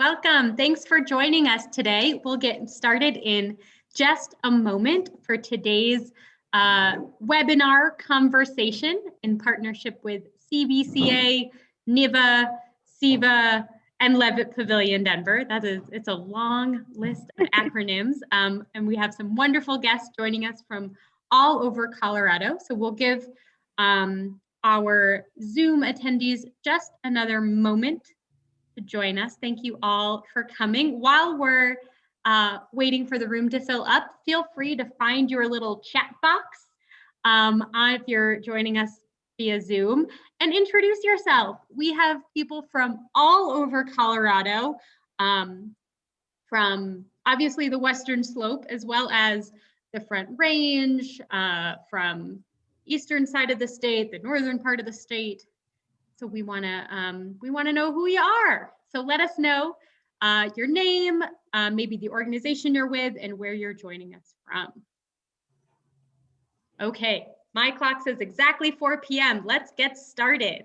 Welcome. Thanks for joining us today. We'll get started in just a moment for today's webinar conversation in partnership with CBCA, NIVA, CIVA, and Levitt Pavilion Denver. It's a long list of acronyms, and we have some wonderful guests joining us from all over Colorado. So we'll give our Zoom attendees just another moment to join us. Thank you all for coming. While we're waiting for the room to fill up, feel free to find your little chat box if you're joining us via Zoom and introduce yourself. We have people from all over Colorado, from obviously the Western Slope, as well as the Front Range, from eastern side of the state, the northern part of the state. So we want to know who you are. So let us know your name, maybe the organization you're with, and where you're joining us from. Okay, my clock says exactly 4 p.m. Let's get started.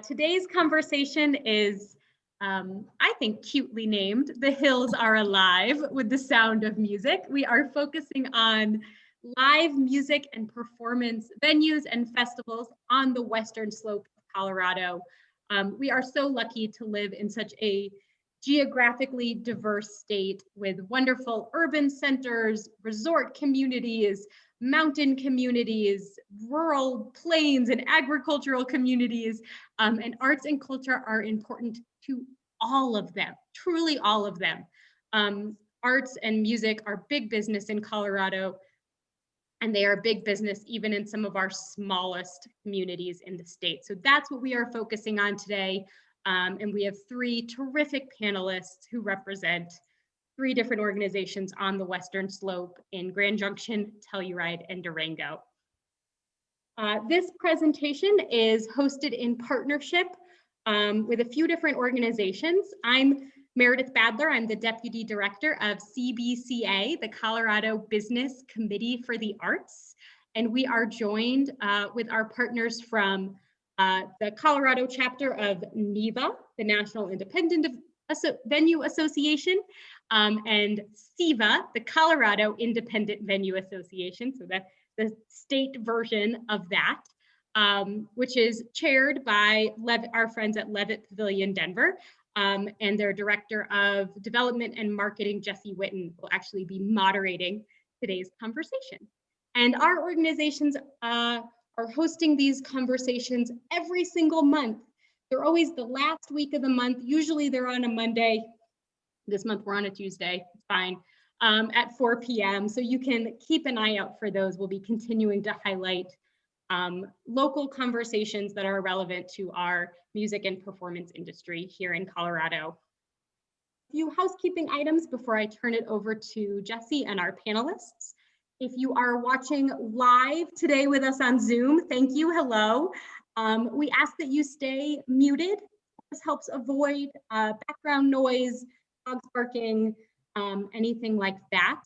Today's conversation is, I think, cutely named "The Hills Are Alive with the Sound of Music." We are focusing on live music and performance venues and festivals on the Western Slope of Colorado. We are so lucky to live in such a geographically diverse state with wonderful urban centers, resort communities, mountain communities, rural plains and agricultural communities, and arts and culture are important to all of them, truly all of them. Arts and music are big business in Colorado, and they are big business even in some of our smallest communities in the state. So that's what we are focusing on today. And we have three terrific panelists who represent three different organizations on the Western Slope in Grand Junction, Telluride, and Durango. This presentation is hosted in partnership with a few different organizations. I'm Meredith Badler. I'm the Deputy Director of CBCA, the Colorado Business Committee for the Arts. And we are joined with our partners from the Colorado chapter of NIVA, the National Independent Venue Association, and CIVA, the Colorado Independent Venue Association, so that's the state version of that, which is chaired by our friends at Levitt Pavilion Denver. And their Director of Development and Marketing, Jessi Whitten, will actually be moderating today's conversation. And our organizations are hosting these conversations every single month. They're always the last week of the month. Usually they're on a Monday. This month we're on a Tuesday, it's fine, at 4 p.m. So you can keep an eye out for those. We'll be continuing to highlight local conversations that are relevant to our music and performance industry here in Colorado. A few housekeeping items before I turn it over to Jessi and our panelists. If you are watching live today with us on Zoom, thank you, hello. We ask that you stay muted. This helps avoid background noise, dogs barking, anything like that.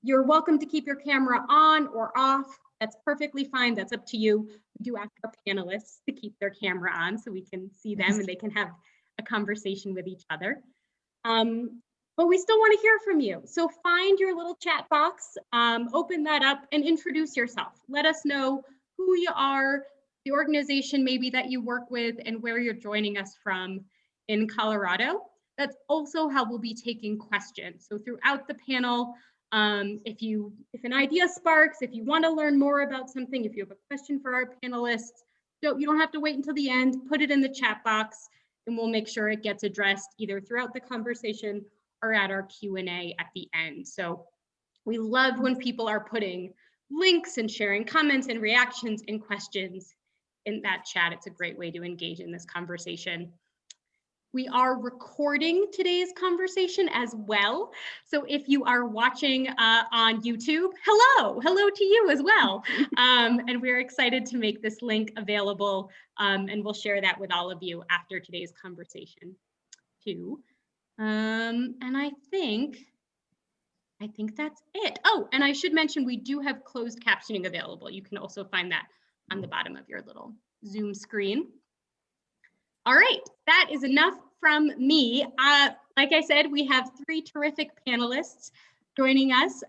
You're welcome to keep your camera on or off. That's perfectly fine. That's up to you. We do ask our panelists to keep their camera on so we can see them and they can have a conversation with each other. But we still want to hear from you. So find your little chat box, open that up and introduce yourself. Let us know who you are, the organization maybe that you work with, and where you're joining us from in Colorado. That's also how we'll be taking questions. So throughout the panel, if an idea sparks, if you want to learn more about something, if you have a question for our panelists, you don't have to wait until the end, put it in the chat box and we'll make sure it gets addressed either throughout the conversation or at our Q&A at the end. So we love when people are putting links and sharing comments and reactions and questions in that chat. It's a great way to engage in this conversation. We are recording today's conversation as well. So if you are watching on YouTube, hello to you as well. And we're excited to make this link available and we'll share that with all of you after today's conversation too. And I think that's it. Oh, and I should mention we do have closed captioning available. You can also find that on the bottom of your little Zoom screen. All right, that is enough from me. Like I said, we have three terrific panelists joining us.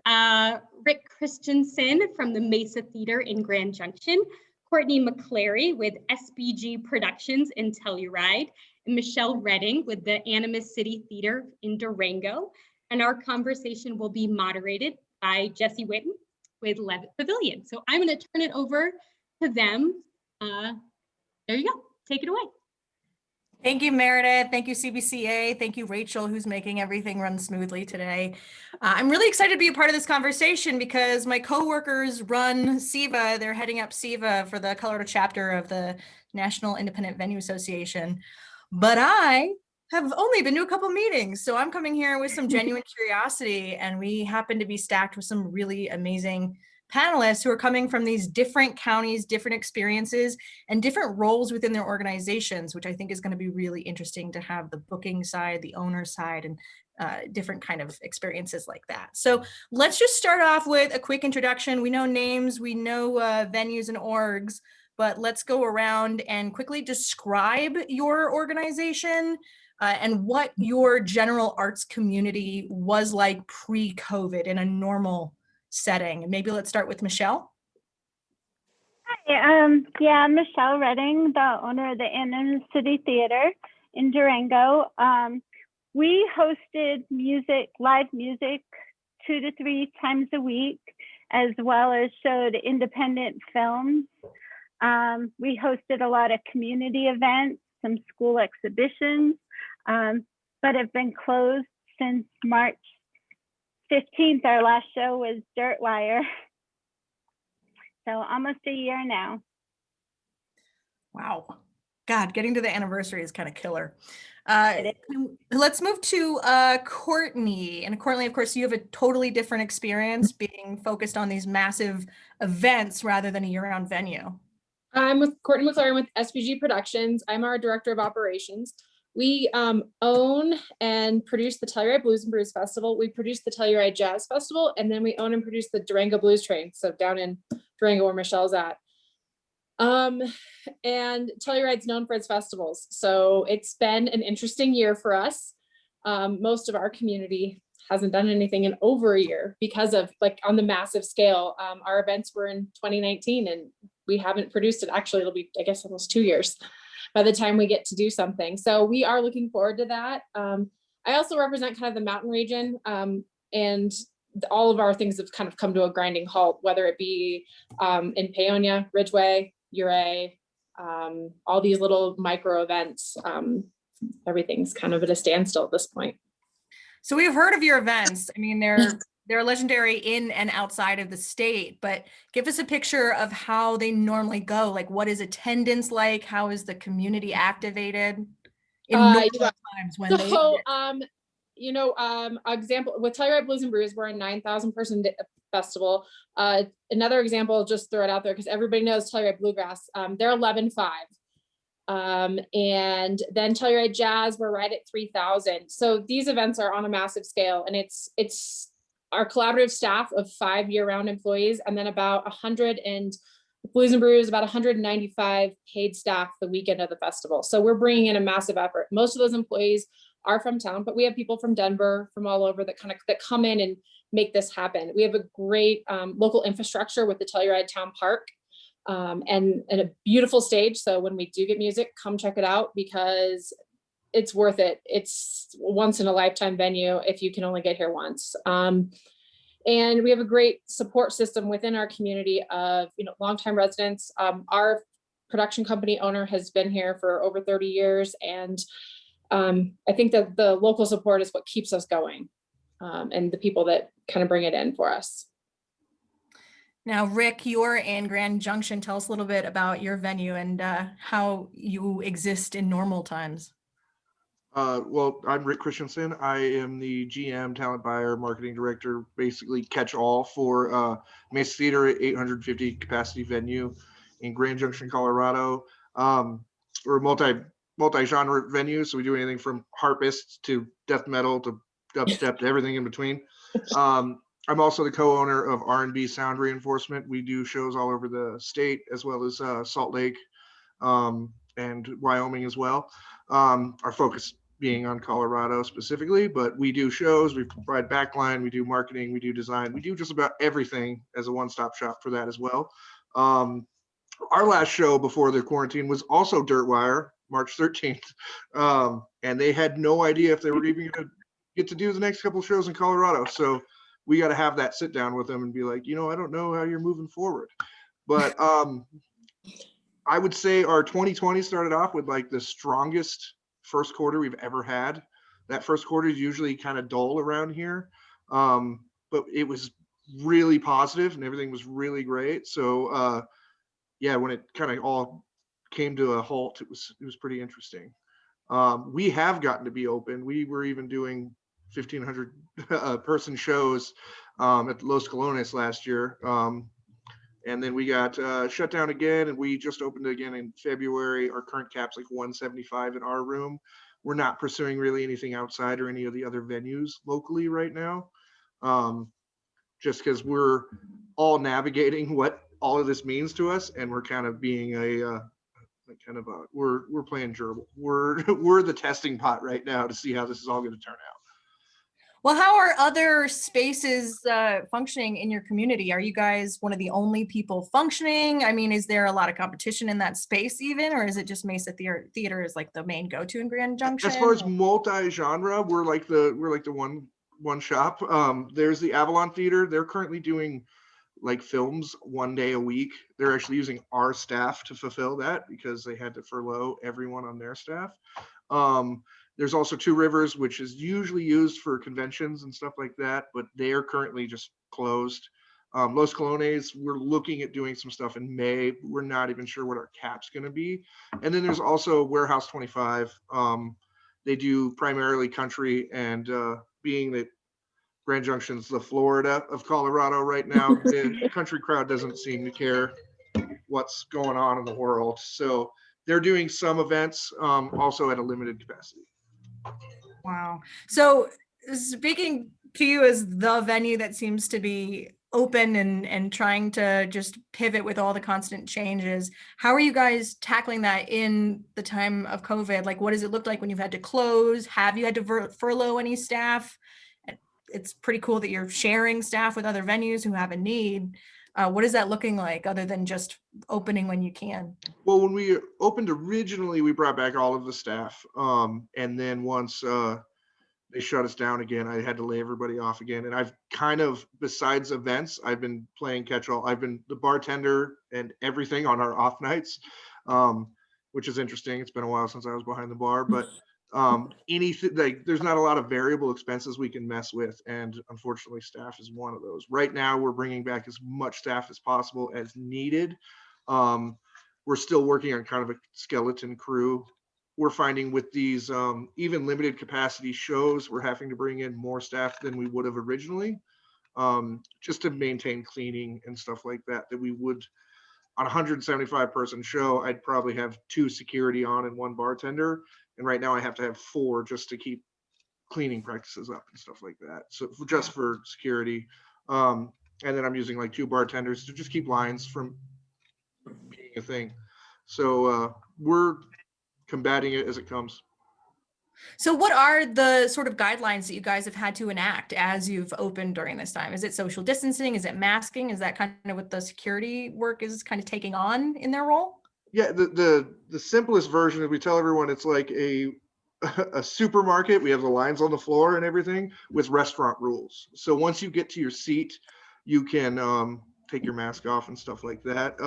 Rick Christensen from the Mesa Theater in Grand Junction, Courtney McClary with SBG Productions in Telluride, and Michele Redding with the Animas City Theater in Durango. And our conversation will be moderated by Jessi Whitten with Levitt Pavilion. So I'm going to turn it over to them. There you go. Take it away. Thank you, Meredith. Thank you, CBCA. Thank you, Rachel, who's making everything run smoothly today. I'm really excited to be a part of this conversation because my coworkers run CIVA. They're heading up CIVA for the Colorado chapter of the National Independent Venue Association. But I have only been to a couple meetings, so I'm coming here with some genuine curiosity, and we happen to be stacked with some really amazing panelists who are coming from these different counties, different experiences, and different roles within their organizations, which I think is going to be really interesting to have the booking side, the owner side, and different kind of experiences like that. So let's just start off with a quick introduction. We know names, we know venues and orgs, but let's go around and quickly describe your organization and what your general arts community was like pre-COVID in a normal setting. And maybe let's start with Michele. Hi, I'm Michele Redding, the owner of the Animas City Theater in Durango. We hosted live music 2 to 3 times a week, as well as showed independent films. We hosted a lot of community events, some school exhibitions, but have been closed since March 15th. Our last show was Dirt Wire. So almost a year now. Wow. God, getting to the anniversary is kind of killer. Let's move to Courtney. And Courtney, of course, you have a totally different experience being focused on these massive events rather than a year-round venue. I'm with Courtney McClary with SBG Productions. I'm our Director of Operations. We own and produce the Telluride Blues and Brews Festival. We produce the Telluride Jazz Festival, and then we own and produce the Durango Blues Train. So down in Durango where Michele's at. And Telluride's known for its festivals. So it's been an interesting year for us. Most of our community hasn't done anything in over a year because of like on the massive scale. Our events were in 2019 and we haven't produced it. Actually, it'll be, I guess, almost 2 years by the time we get to do something. So we are looking forward to that. I also represent kind of the mountain region, and all of our things have kind of come to a grinding halt, whether it be in Paonia, Ridgeway, Ouray, all these little micro events. Everything's kind of at a standstill at this point. So we've heard of your events. I mean, they're legendary in and outside of the state, but give us a picture of how they normally go. Like, what is attendance like? How is the community activated in normal times when example with Telluride Blues and Brews, we're a 9,000 person festival. Another example, just throw it out there because everybody knows Telluride Bluegrass. They're 11.5. And then Telluride Jazz, we're right at 3,000. So these events are on a massive scale, and it's our collaborative staff of 5 year-round employees, and then about 100 and Blues and Brews, about 195 paid staff the weekend of the festival. So we're bringing in a massive effort. Most of those employees are from town, but we have people from Denver, from all over that come in and make this happen. We have a great local infrastructure with the Telluride Town Park. And a beautiful stage. So when we do get music, come check it out because it's worth it. It's once in a lifetime venue if you can only get here once. And we have a great support system within our community of longtime residents. Our production company owner has been here for over 30 years. And I think that the local support is what keeps us going, and the people that kind of bring it in for us. Now, Rick, you're in Grand Junction. Tell us a little bit about your venue and how you exist in normal times. Well, I'm Rick Christensen. I am the GM, talent buyer, marketing director, basically catch all for Mesa Theater, 850 capacity venue in Grand Junction, Colorado. We're a multi-genre venue, so we do anything from harpists to death metal to dubstep to everything in between. I'm also the co-owner of R&B Sound Reinforcement. We do shows all over the state as well as Salt Lake. and Wyoming as well. Our focus being on Colorado specifically, but we do shows, we provide backline, we do marketing, we do design, we do just about everything as a one-stop shop for that as well. Our last show before the quarantine was also Dirtwire, March 13th. And they had no idea if they were even going to get to do the next couple of shows in Colorado. So we got to have that sit down with them and be like, you know, I don't know how you're moving forward. But I would say our 2020 started off with like the strongest first quarter we've ever had. That first quarter is usually kind of dull around here. But it was really positive and everything was really great. So yeah, when it kind of all came to a halt, it was pretty interesting. We have gotten to be open. We were even doing 1,500 person shows at Los Colones last year. And then we got shut down again, and we just opened again in February. Our current cap's like 175 in our room. We're not pursuing really anything outside or any of the other venues locally right now, just because we're all navigating what all of this means to us, and we're kind of being we're playing gerbil. We're the testing pot right now to see how this is all going to turn out. Well, how are other spaces functioning in your community? Are you guys one of the only people functioning? I mean, is there a lot of competition in that space even, or is it just Mesa Theater is like the main go-to in Grand Junction? As far as multi-genre, we're like the one shop. There's the Avalon Theater. They're currently doing like films 1 day a week. They're actually using our staff to fulfill that because they had to furlough everyone on their staff. There's also Two Rivers, which is usually used for conventions and stuff like that, but they are currently just closed. Los Colones, we're looking at doing some stuff in May. We're not even sure what our cap's going to be. And then there's also Warehouse 25. They do primarily country, and being that Grand Junction's the Florida of Colorado right now, the country crowd doesn't seem to care what's going on in the world. So they're doing some events also at a limited capacity. Wow. So speaking to you as the venue that seems to be open and trying to just pivot with all the constant changes, how are you guys tackling that in the time of COVID? Like, what does it look like when you've had to close? Have you had to furlough any staff? It's pretty cool that you're sharing staff with other venues who have a need. What is that looking like other than just opening when you can? Well, when we opened originally, we brought back all of the staff. And then once they shut us down again, I had to lay everybody off again. And I've kind of, besides events, I've been playing catch-all. I've been the bartender and everything on our off nights, which is interesting. It's been a while since I was behind the bar, but anything, like, there's not a lot of variable expenses we can mess with, and unfortunately staff is one of those. Right now we're bringing back as much staff as possible as needed. We're still working on kind of a skeleton crew. We're finding with these even limited capacity shows, we're having to bring in more staff than we would have originally, just to maintain cleaning and stuff like that we would on a 175 person show. I'd probably have 2 security on and 1 bartender. And right now I have to have 4 just to keep cleaning practices up and stuff like that. So just for security. And then I'm using like 2 bartenders to just keep lines from being a thing. So we're combating it as it comes. So what are the sort of guidelines that you guys have had to enact as you've opened during this time? Is it social distancing? Is it masking? Is that kind of what the security work is kind of taking on in their role? Yeah, the simplest version is we tell everyone it's like a supermarket. We have the lines on the floor and everything with restaurant rules. So once you get to your seat, you can take your mask off and stuff like that.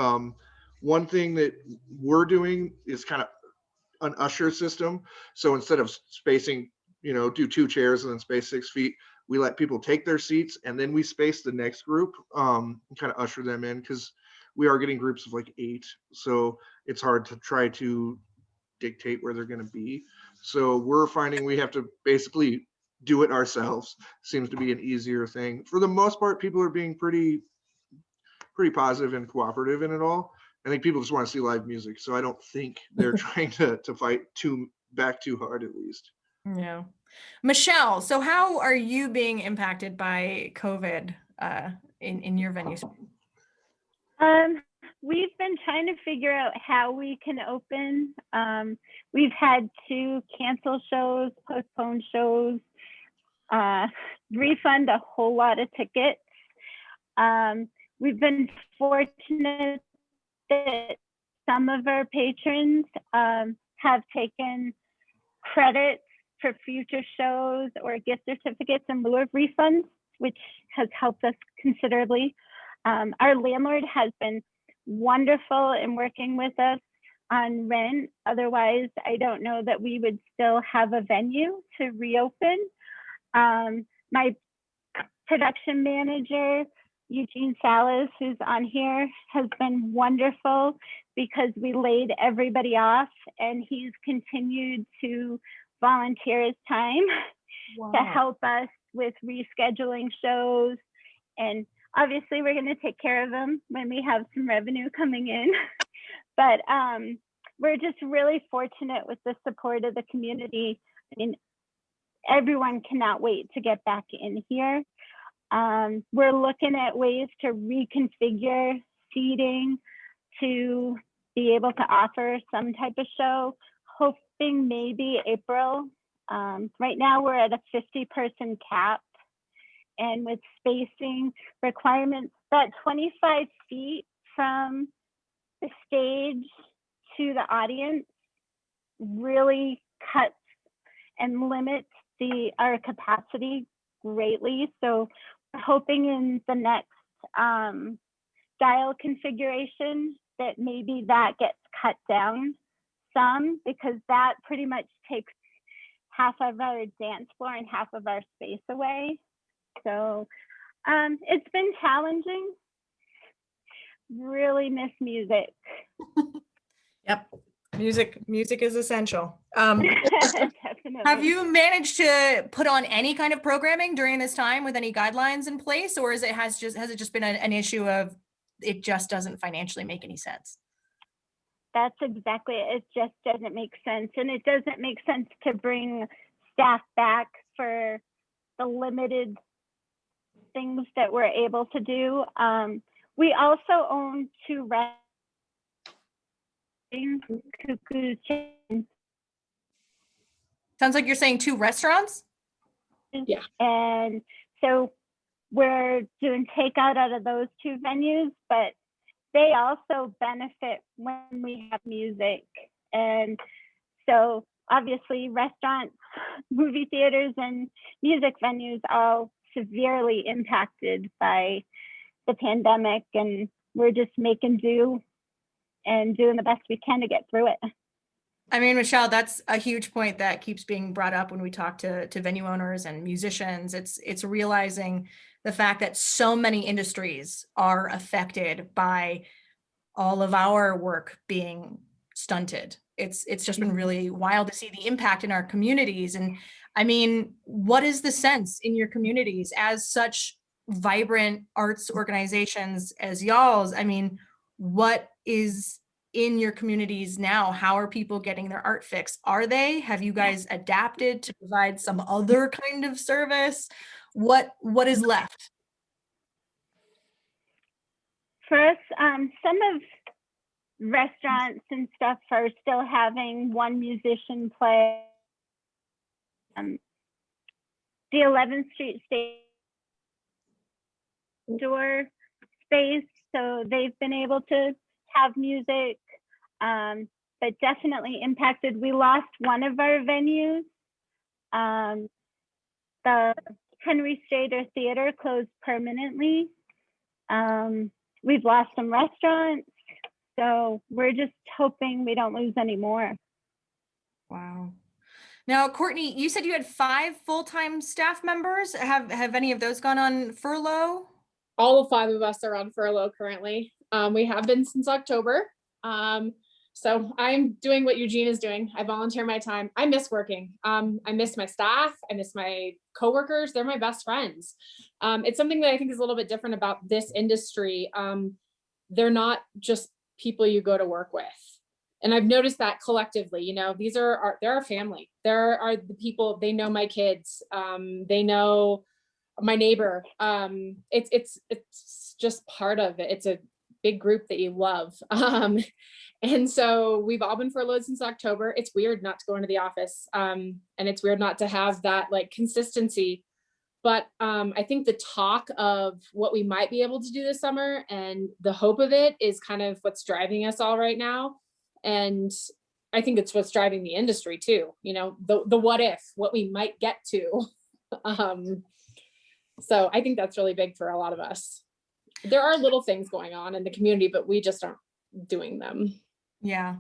One thing that we're doing is kind of an usher system. So instead of spacing, do 2 chairs and then space 6 feet, we let people take their seats and then we space the next group and kind of usher them in, because we are getting groups of like 8. So it's hard to try to dictate where they're going to be. So we're finding we have to basically do it ourselves. Seems to be an easier thing. For the most part, people are being pretty positive and cooperative in it all. I think people just want to see live music. So I don't think they're trying to fight too hard, at least. Yeah. Michele, so how are you being impacted by COVID in your venues? we've been trying to figure out how we can open. We've had to cancel shows, postpone shows, refund a whole lot of tickets. We've been fortunate that some of our patrons have taken credits for future shows or gift certificates in lieu of refunds, which has helped us considerably. Our landlord has been wonderful in working with us on rent. Otherwise, I don't know that we would still have a venue to reopen. My production manager, Eugene Salas, who's on here, has been wonderful because we laid everybody off, and he's continued to volunteer his time to help us with rescheduling shows. And obviously we're going to take care of them when we have some revenue coming in. But we're just really fortunate with the support of the community. I mean, everyone cannot wait to get back in here. We're looking at ways to reconfigure seating to be able to offer some type of show, hoping maybe April. Right now we're at a 50-person cap, and with spacing requirements, that 25 feet from the stage to the audience really cuts and limits our capacity greatly. So we're hoping in the next dial configuration that maybe that gets cut down some, because that pretty much takes half of our dance floor and half of our space away. So it's been challenging. Really miss music. Yep. Music is essential. Definitely. Have you managed to put on any kind of programming during this time with any guidelines in place, or has it just been an issue of it just doesn't financially make any sense? That's exactly it. It just doesn't make sense. And it doesn't make sense to bring staff back for the limited things that we're able to do. We also own 2 Cuckoo's Chicken. Sounds like you're saying 2 restaurants? Yeah. And so we're doing takeout out of those 2 venues, but they also benefit when we have music. And so obviously restaurants, movie theaters, and music venues all severely impacted by the pandemic, and we're just making do and doing the best we can to get through it. I mean, Michele, that's a huge point that keeps being brought up when we talk to venue owners and musicians. It's realizing the fact that so many industries are affected by all of our work being stunted. It's just been really wild to see the impact in our communities. And I mean, what is the sense in your communities as such vibrant arts organizations as y'all's? I mean, what is in your communities now? How are people getting their art fix? Have you guys adapted to provide some other kind of service? What is left? For us, some of restaurants and stuff are still having one musician play. The 11th Street stage door space, so they've been able to have music, but definitely impacted. We lost one of our venues. The Henry Strader Theater closed permanently. We've lost some restaurants, so we're just hoping we don't lose any more. Wow. Now, Courtney, you said you had 5 full-time staff members. Have any of those gone on furlough? All 5 of us are on furlough currently. We have been since October. So I'm doing what Eugene is doing. I volunteer my time. I miss working. I miss my staff. I miss my coworkers. They're my best friends. It's something that I think is a little bit different about this industry. They're not just people you go to work with. And I've noticed that collectively, you know, they're our family. There are the people, they know my kids. They know my neighbor. It's just part of it. big group that you love. And so we've all been furloughed since October. It's weird not to go into the office. And it's weird not to have that like consistency. But I think the talk of what we might be able to do this summer and the hope of it is kind of what's driving us all right now. And I think it's what's driving the industry too, you know, the what if, what we might get to. So I think that's really big for a lot of us. There are little things going on in the community, but we just aren't doing them. Yeah.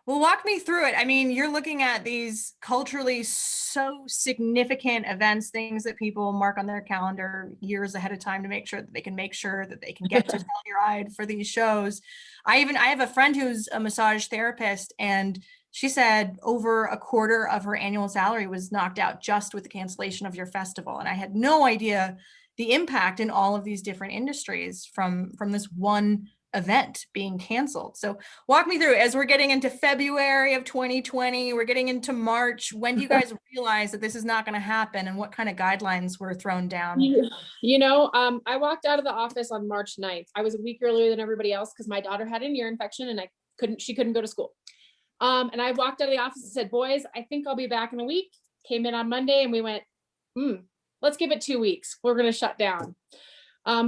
Well, walk me through it. I mean, you're looking at these culturally so significant events, things that people mark on their calendar years ahead of time to make sure that they can get to Telluride for these shows. I have a friend who's a massage therapist, and she said over a quarter of her annual salary was knocked out just with the cancellation of your festival. And I had no idea the impact in all of these different industries from this one event being canceled. So walk me through, as we're getting into February of 2020, we're getting into March. When do you guys realize that this is not going to happen, and what kind of guidelines were thrown down? You know, I walked out of the office on March 9th. I was a week earlier than everybody else because my daughter had an ear infection and she couldn't go to school. And I walked out of the office and said, boys, I think I'll be back in a week. Came in on Monday and we went, let's give it 2 weeks. We're going to shut down.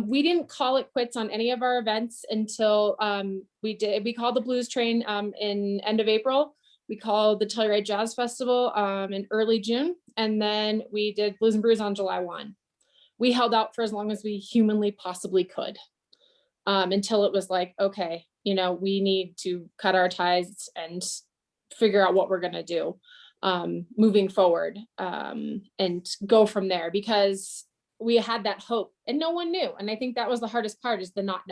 We didn't call it quits on any of our events until we called the Blues Train in end of April. We called the Telluride Jazz Festival in early June. And then we did Blues and Brews on July 1. We held out for as long as we humanly possibly could until it was like, okay, you know, we need to cut our ties and figure out what we're going to do moving forward and go from there, because we had that hope and no one knew. And I think that was the hardest part, is the not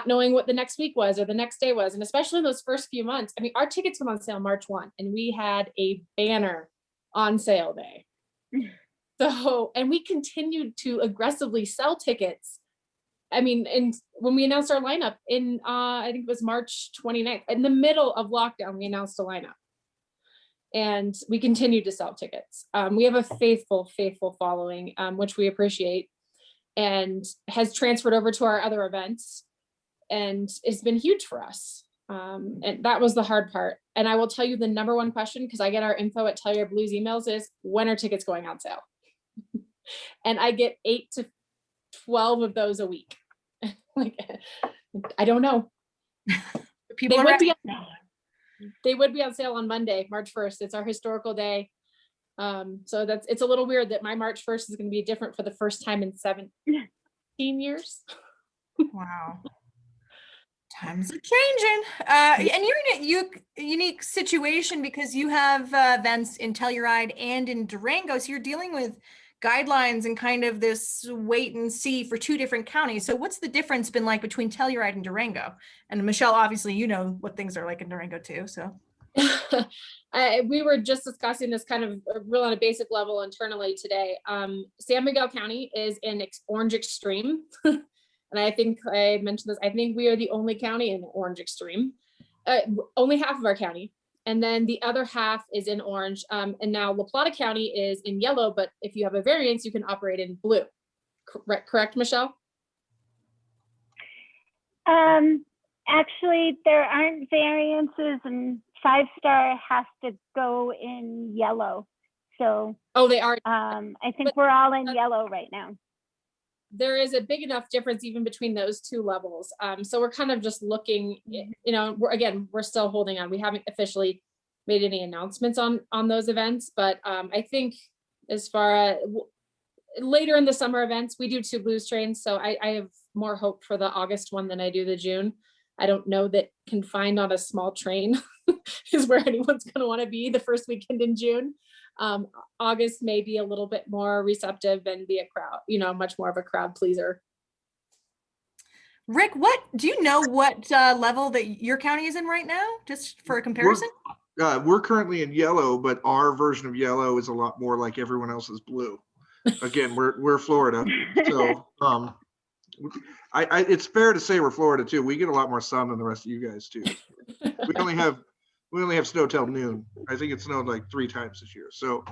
knowing what the next week was or the next day was. And especially in those first few months, I mean, our tickets went on sale March 1 and we had a banner on sale day. So, and we continued to aggressively sell tickets. I mean, and when we announced our lineup in, I think it was March 29th, in the middle of lockdown, we announced a lineup. And we continued to sell tickets. We have a faithful following, which we appreciate, and has transferred over to our other events. And it's been huge for us. And that was the hard part. And I will tell you the number one question, because I get our info at Telluride Blues emails, is when are tickets going on sale? And I get 8 to 12 of those a week. Like, I don't know. People They would be on sale on Monday, March 1st. It's our historical day. So it's a little weird that my March 1st is going to be different for the first time in 17 years. Wow. Times are changing. And you're in a unique situation because you have events in Telluride and in Durango. So you're dealing with guidelines and kind of this wait and see for two different counties. So what's the difference been like between Telluride and Durango? And Michele, obviously, you know what things are like in Durango too, so. We were just discussing this kind of real on a basic level internally today. San Miguel County is in Orange Extreme. And I think I mentioned this, I think we are the only county in Orange Extreme, only half of our county. And then the other half is in orange. And now La Plata County is in yellow, but if you have a variance, you can operate in blue. Correct, Michele? Actually, there aren't variances, and 5-star has to go in yellow. So they are. I think we're all in yellow right now. There is a big enough difference even between those two levels. So we're kind of just looking, you know, we're still holding on. We haven't officially made any announcements on those events, but I think as far as later in the summer events, we do 2 blues trains. So I have more hope for the August one than I do the June. I don't know that confined on a small train is where anyone's going to want to be the first weekend in June. August may be a little bit more receptive and be a crowd, you know, much more of a crowd pleaser. Rick, do you know what level that your county is in right now, just for a comparison? We're currently in yellow, but our version of yellow is a lot more like everyone else's blue. Again, we're Florida, so it's fair to say we're Florida too. We get a lot more sun than the rest of you guys too. We only have snow till noon. I think it snowed like 3 times this year. So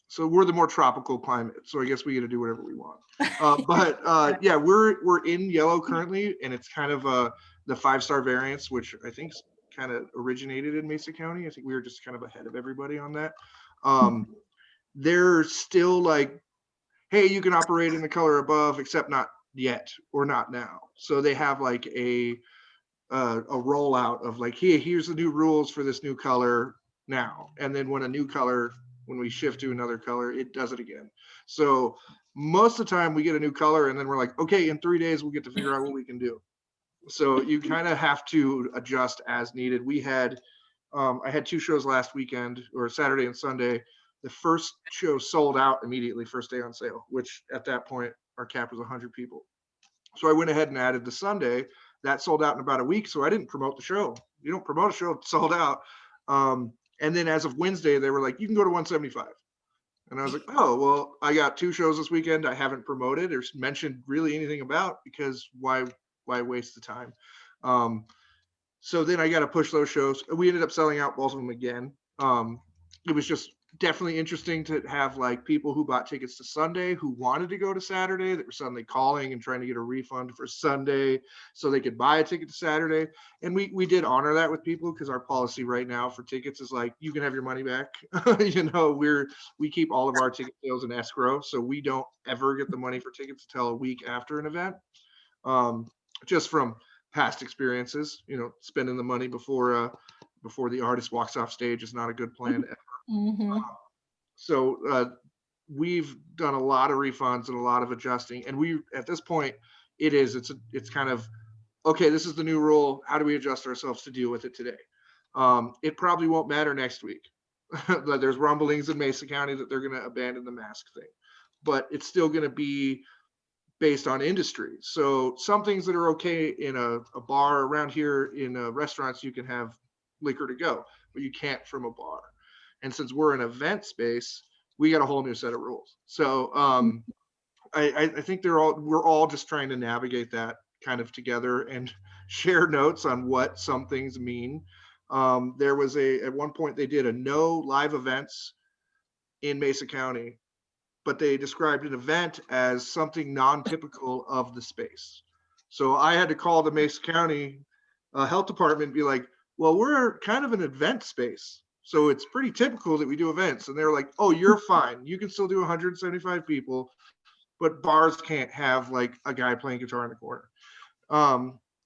So we're the more tropical climate. So I guess we get to do whatever we want. Yeah, we're in yellow currently, and it's kind of the 5-star variants, which I think kind of originated in Mesa County. I think we were just kind of ahead of everybody on that. They're still like, hey, you can operate in the color above, except not yet or not now. So they have like a rollout of like, hey, here's the new rules for this new color now. And then when we shift to another color, it does it again. So most of the time we get a new color and then we're like, okay, in 3 days, we'll get to figure out what we can do. So you kind of have to adjust as needed. We had, I had 2 shows last weekend, or Saturday and Sunday. The first show sold out immediately, first day on sale, which at that point, our cap was 100 people. So I went ahead and added the Sunday. That sold out in about a week. So I didn't promote the show. You don't promote a show, it's sold out. And then as of Wednesday, they were like, you can go to 175. And I was like, oh, well, I got 2 shows this weekend I haven't promoted or mentioned really anything about, because why waste the time? So then I got to push those shows. We ended up selling out both of them again. It was just definitely interesting to have like people who bought tickets to Sunday who wanted to go to Saturday, that were suddenly calling and trying to get a refund for Sunday so they could buy a ticket to Saturday. And we did honor that with people, because our policy right now for tickets is like, you can have your money back. You know, we keep all of our ticket sales in escrow, so we don't ever get the money for tickets until a week after an event. Just from past experiences, you know, spending the money before the artist walks off stage is not a good plan ever. So we've done a lot of refunds and a lot of adjusting, and we, at this point, it's kind of, okay, this is the new rule. How do we adjust ourselves to deal with it today? It probably won't matter next week. There's rumblings in Mesa County that they're going to abandon the mask thing, but it's still going to be based on industry. So some things that are okay in a bar around here, in restaurants, you can have liquor to go, but you can't from a bar. And since we're an event space, we got a whole new set of rules. So I think we're all just trying to navigate that kind of together and share notes on what some things mean. There was at one point they did a no live events in Mesa County, but they described an event as something non-typical of the space. So I had to call the Mesa County health department and be like, well, we're kind of an event space, so it's pretty typical that we do events. And they're like, oh, you're fine. You can still do 175 people, but bars can't have like a guy playing guitar in the corner,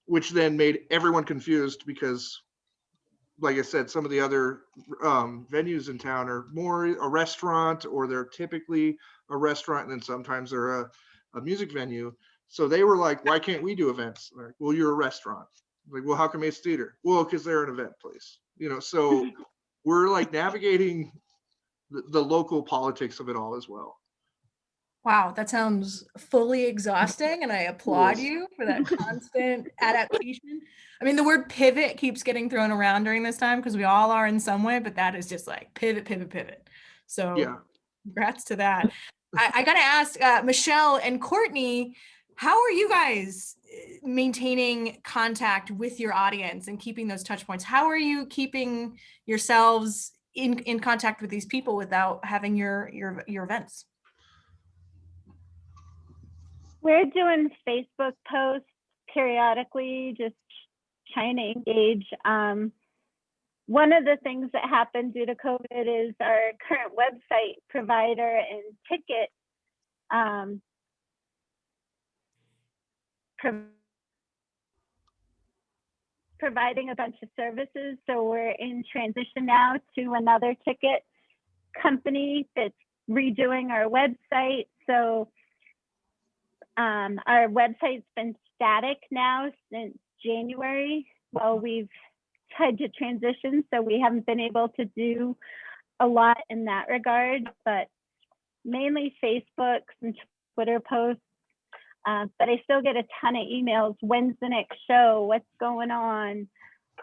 which then made everyone confused, because like I said, some of the other venues in town are more a restaurant, or they're typically a restaurant, and then sometimes they're a music venue. So they were like, why can't we do events? Like, well, you're a restaurant. Like, well, how come Mesa Theater? Well, because they're an event place. You know, so we're like navigating the local politics of it all as well. Wow, that sounds fully exhausting, and I applaud you for that constant adaptation. I mean, the word pivot keeps getting thrown around during this time, because we all are in some way, but that is just like pivot, pivot, pivot. So yeah, congrats to that. I got to ask Michele and Courtney, how are you guys maintaining contact with your audience and keeping those touch points? How are you keeping yourselves in contact with these people without having your events? We're doing Facebook posts periodically, just trying to engage. One of the things that happened due to COVID is our current website provider and ticket providing a bunch of services. So we're in transition now to another ticket company that's redoing our website. So our website's been static now since January. Well, we've tried to transition, so we haven't been able to do a lot in that regard, but mainly Facebook and Twitter posts. But I still get a ton of emails. When's the next show? What's going on?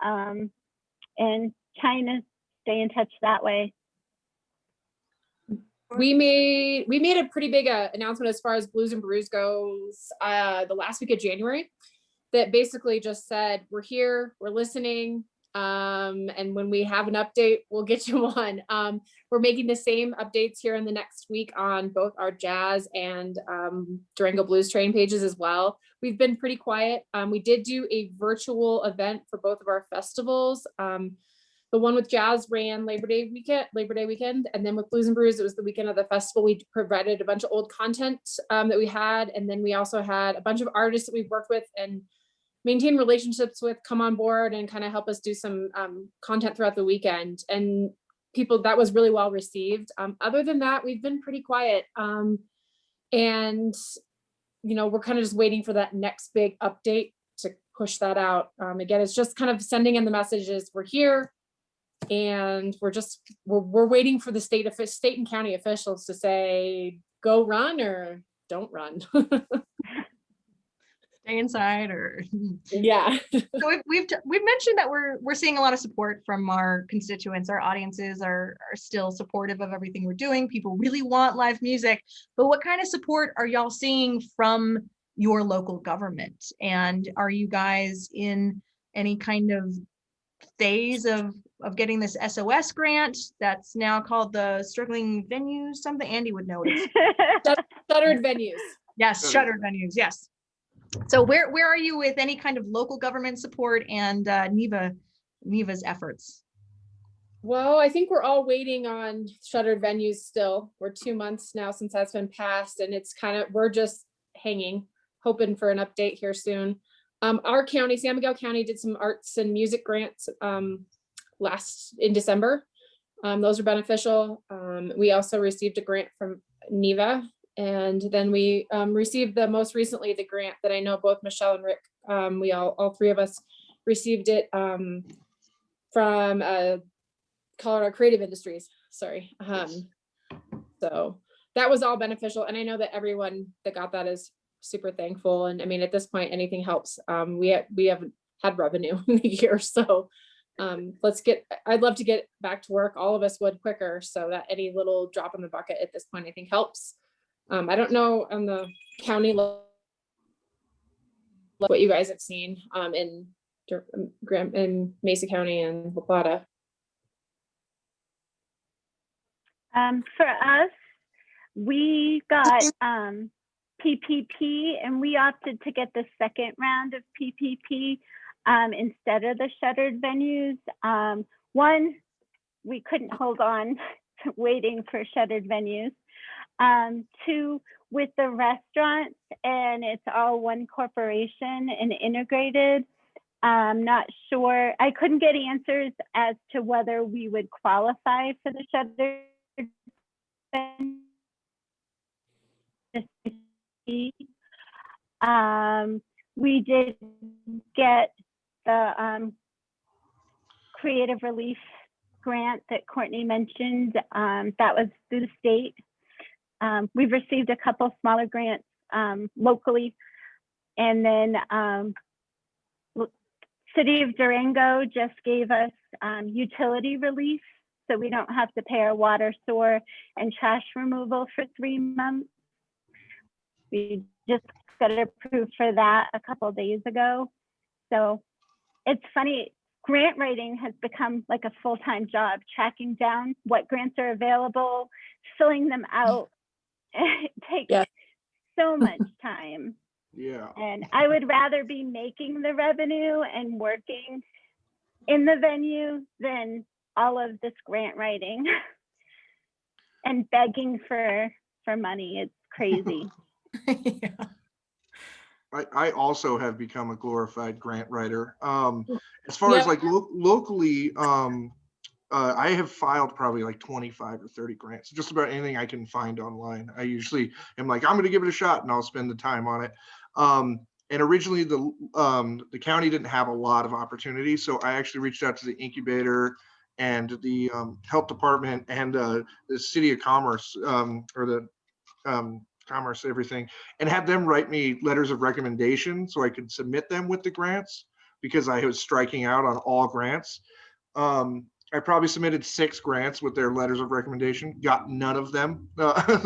And trying to stay in touch that way. We made a pretty big announcement as far as Blues and Brews goes the last week of January, that basically just said, we're here, we're listening. And when we have an update, we'll get you one. We're making the same updates here in the next week on both our jazz and Durango Blues Train pages as well. We've been pretty quiet. We did do a virtual event for both of our festivals. The one with jazz ran Labor Day weekend, and then with Blues and Brews, it was the weekend of the festival. We provided a bunch of old content that we had, and then we also had a bunch of artists that we've worked with and maintain relationships with come on board and kind of help us do some content throughout the weekend. And people, that was really well received. Other than that, we've been pretty quiet. And you know, we're kind of just waiting for that next big update to push that out. Again, it's just kind of sending in the messages, we're here. And we're waiting for the state and county officials to say, go run or don't run. Stay inside or yeah. So we've mentioned that we're seeing a lot of support from our constituents. Our audiences are still supportive of everything we're doing. People really want live music, but what kind of support are y'all seeing from your local government? And are you guys in any kind of phase of getting this SOS grant that's now called the Struggling Venues something? Andy would know it. Shuttered venues. Yes, shuttered venues. Yes. So where are you with any kind of local government support and NEVA's efforts? Well, I think we're all waiting on shuttered venues still. We're 2 months now since that's been passed, and it's kind of, we're just hanging, hoping for an update here soon. Our county, San Miguel County, did some arts and music grants in December. Those are beneficial. We also received a grant from NEVA, and then we received most recently the grant that I know both Michele and Rick, we all three of us received it from Colorado Creative Industries. Sorry. So that was all beneficial, and I know that everyone that got that is super thankful. And I mean, at this point, anything helps. We haven't had revenue in the year, so I'd love to get back to work. All of us would quicker, so that any little drop in the bucket at this point, I think helps. I don't know on the county level what you guys have seen in Mesa County and La Plata. For us, we got PPP, and we opted to get the second round of PPP instead of the shuttered venues. One, we couldn't hold on to waiting for shuttered venues. Two, with the restaurants, and it's all one corporation and integrated. Not sure. I couldn't get answers as to whether we would qualify for the shuttered venues. We did get the creative relief grant that Courtney mentioned. That was through the state. We've received a couple smaller grants locally, and then City of Durango just gave us utility relief, so we don't have to pay our water, sewer, and trash removal for 3 months. We just got approved for that a couple of days ago. So it's funny, grant writing has become like a full-time job, tracking down what grants are available, filling them out. It takes so much time. Yeah. And I would rather be making the revenue and working in the venue than all of this grant writing and begging for money. It's crazy. Yeah. I also have become a glorified grant writer. As far as like locally, I have filed probably like 25 or 30 grants, just about anything I can find online. I usually am like, I'm going to give it a shot and I'll spend the time on it. And originally the county didn't have a lot of opportunities. So I actually reached out to the incubator and the health department and the city of commerce or the commerce, everything, and had them write me letters of recommendation so I could submit them with the grants because I was striking out on all grants. I probably submitted 6 grants with their letters of recommendation, got none of them.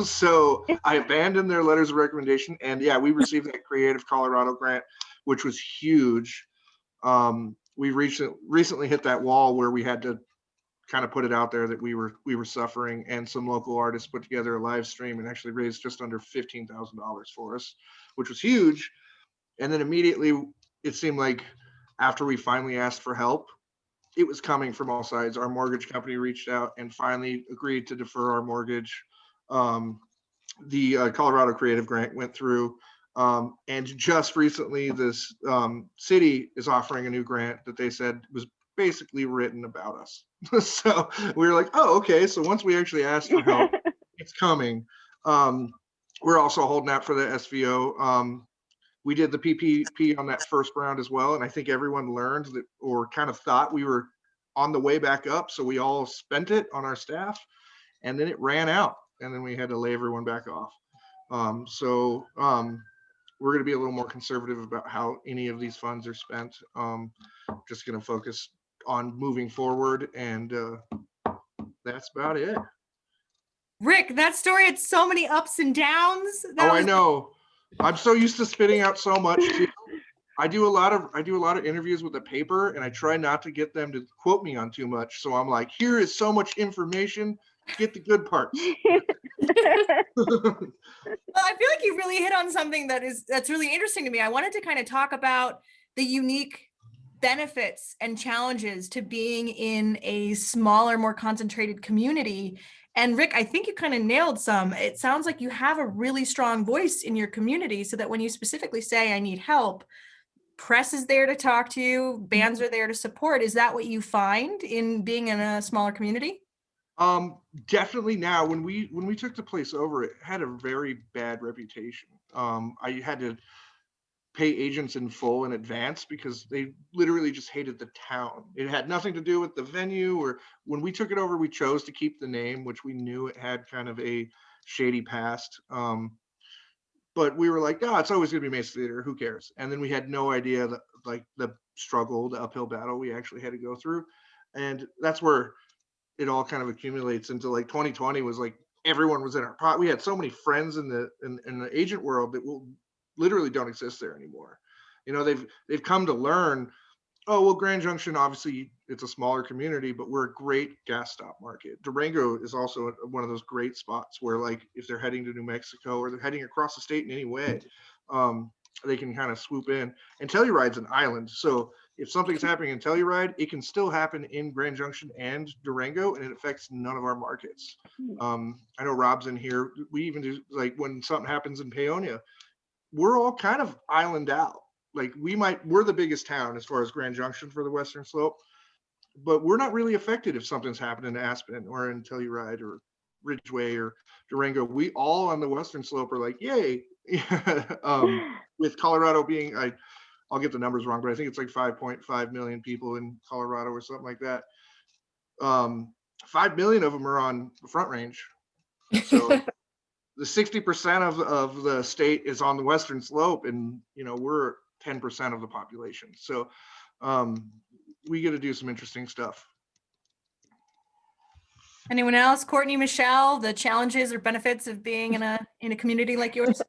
So I abandoned their letters of recommendation. And yeah, we received that Creative Colorado grant, which was huge. we recently hit that wall where we had to kind of put it out there that we were suffering, and some local artists put together a live stream and actually raised just under $15,000 for us, which was huge. And then immediately it seemed like after we finally asked for help, it was coming from all sides. Our mortgage company reached out and finally agreed to defer our mortgage. The Colorado Creative Grant went through. And just recently, this city is offering a new grant that they said was basically written about us. So we were like, oh, okay. So once we actually asked for help, it's coming. We're also holding out for the SVO. We did the PPP on that first round as well. And I think everyone learned that, or kind of thought we were on the way back up. So we all spent it on our staff, and then it ran out, and then we had to lay everyone back off. We're going to be a little more conservative about how any of these funds are spent. Just going to focus on moving forward, and that's about it. Rick, that story had so many ups and downs. I know. I'm so used to spitting out so much too. I do a lot of interviews with the paper, and I try not to get them to quote me on too much. So I'm like, here is so much information. Get the good parts. Well, I feel like you really hit on something that's really interesting to me. I wanted to kind of talk about the unique benefits and challenges to being in a smaller, more concentrated community. And Rick, I think you kind of nailed some. It sounds like you have a really strong voice in your community, so that when you specifically say, I need help, press is there to talk to you, bands are there to support. Is that what you find in being in a smaller community? Definitely now. When we took the place over, it had a very bad reputation. I had to pay agents in full in advance because they literally just hated the town. It had nothing to do with the venue, or when we took it over, we chose to keep the name, which we knew it had kind of a shady past. But we were like, oh, it's always gonna be Mesa Theater, who cares? And then we had no idea that, like, the struggle, the uphill battle we actually had to go through. And that's where it all kind of accumulates into, like, 2020 was like everyone was in our pot. We had so many friends in the agent world that will literally don't exist there anymore. You know, they've come to learn, oh, well, Grand Junction, obviously it's a smaller community, but we're a great gas stop market. Durango is also one of those great spots where, like, if they're heading to New Mexico or they're heading across the state in any way, they can kind of swoop in. And Telluride's an island, so if something's happening in Telluride, it can still happen in Grand Junction and Durango, and it affects none of our markets. I know Rob's in here. We even do, like, when something happens in Paonia, we're all kind of island out. Like, we're the biggest town as far as Grand Junction for the Western Slope, but we're not really affected if something's happening in Aspen or in Telluride or Ridgeway or Durango. We all on the Western Slope are like, yay. With Colorado being, I'll get the numbers wrong, but I think it's like 5.5 million people in Colorado or something like that. 5 million of them are on the Front Range. So the 60% of the state is on the Western Slope, and, you know, we're 10% of the population. So we get to do some interesting stuff. Anyone else? Courtney, Michele, the challenges or benefits of being in a community like yours?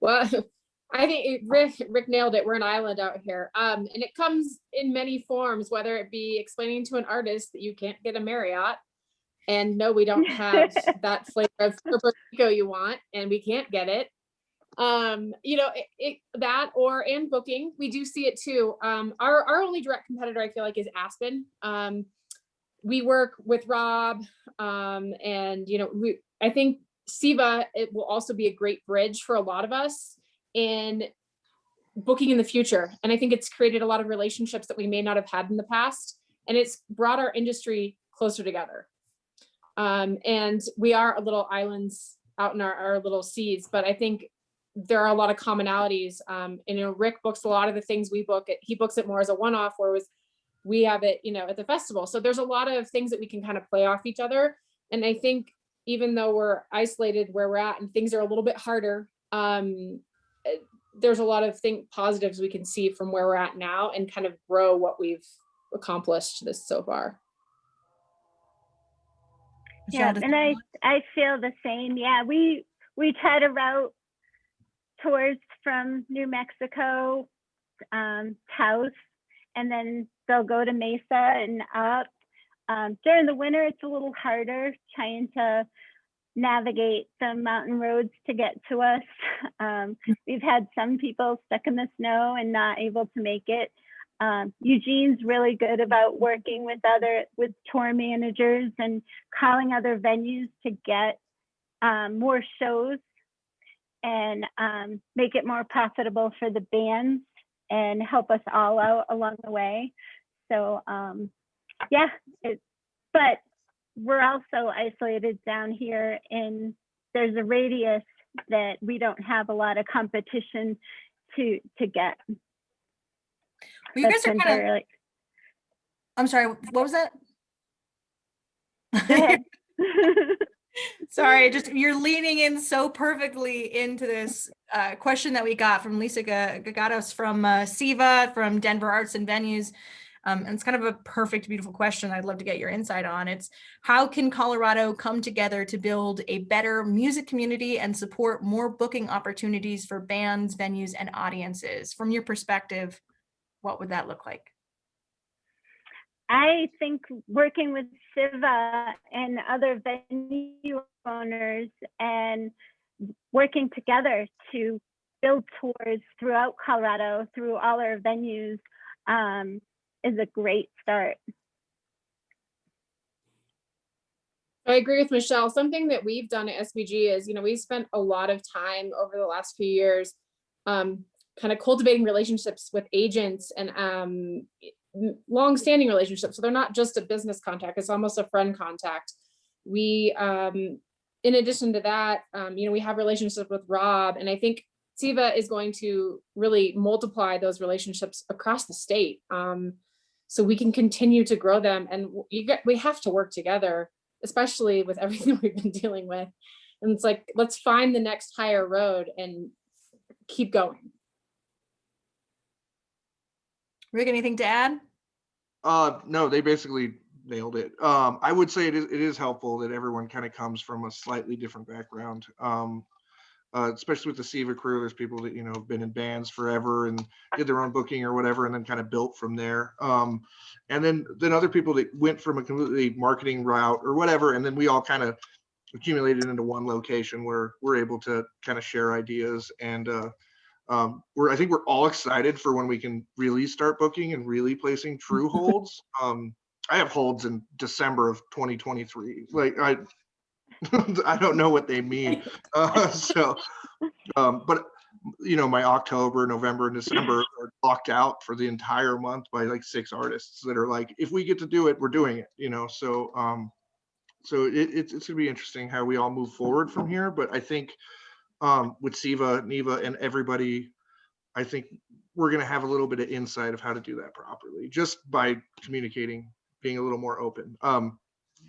Well, I think Rick nailed it. We're an island out here. And it comes in many forms, whether it be explaining to an artist that you can't get a Marriott, and no, we don't have that flavor of Puerto Rico you want, and we can't get it. You know, and booking, we do see it too. Our only direct competitor, I feel like, is Aspen. We work with Rob, and, you know, I think CIVA, it will also be a great bridge for a lot of us in booking in the future. And I think it's created a lot of relationships that we may not have had in the past, and it's brought our industry closer together. And we are a little islands out in our little seas, but I think there are a lot of commonalities. And, you know, Rick books a lot of the things we book. He books it more as a one-off, whereas we have it, you know, at the festival. So there's a lot of things that we can kind of play off each other. And I think even though we're isolated where we're at and things are a little bit harder, there's a lot of positives we can see from where we're at now and kind of grow what we've accomplished this so far. Yeah, and I feel the same. Yeah, we try to route tours from New Mexico, Taos, and then they'll go to Mesa and up. During the winter, it's a little harder trying to navigate the mountain roads to get to us. We've had some people stuck in the snow and not able to make it. Eugene's really good about working with tour managers and calling other venues to get more shows and make it more profitable for the bands and help us all out along the way. So yeah, but we're also isolated down here, and there's a radius that we don't have a lot of competition to get. Well, you guys are kind of, I'm sorry, what was that? Go ahead. Sorry, just you're leaning in so perfectly into this question that we got from Lisa Gagatos from CIVA, from Denver Arts and Venues. And it's kind of a perfect, beautiful question I'd love to get your insight on. It's how can Colorado come together to build a better music community and support more booking opportunities for bands, venues, and audiences? From your perspective, what would that look like? I think working with CIVA and other venue owners and working together to build tours throughout Colorado, through all our venues, is a great start. I agree with Michelle. Something that we've done at SBG is, we've spent a lot of time over the last few years kind of cultivating relationships with agents and long-standing relationships. So they're not just a business contact, it's almost a friend contact. We, in addition to that, we have relationships with Rob, and I think CIVA is going to really multiply those relationships across the state. So we can continue to grow them, and we have to work together, especially with everything we've been dealing with. And it's like, let's find the next higher road and keep going. Rick, anything to add? No, they basically nailed it. I would say it is helpful that everyone kind of comes from a slightly different background. Especially with the CIVA crew, there's people that, have been in bands forever and did their own booking or whatever, and then kind of built from there. And then other people that went from a completely marketing route or whatever, and then we all kind of accumulated into one location where we're able to kind of share ideas. And I think we're all excited for when we can really start booking and really placing true holds. I have holds in December of 2023. Like I don't know what they mean. But my October, November, and December are blocked out for the entire month by like 6 artists that are like, if we get to do it, we're doing it. So it's gonna be interesting how we all move forward from here. But I think with CIVA, NEVA, and everybody, I think we're gonna have a little bit of insight of how to do that properly, just by communicating, being a little more open.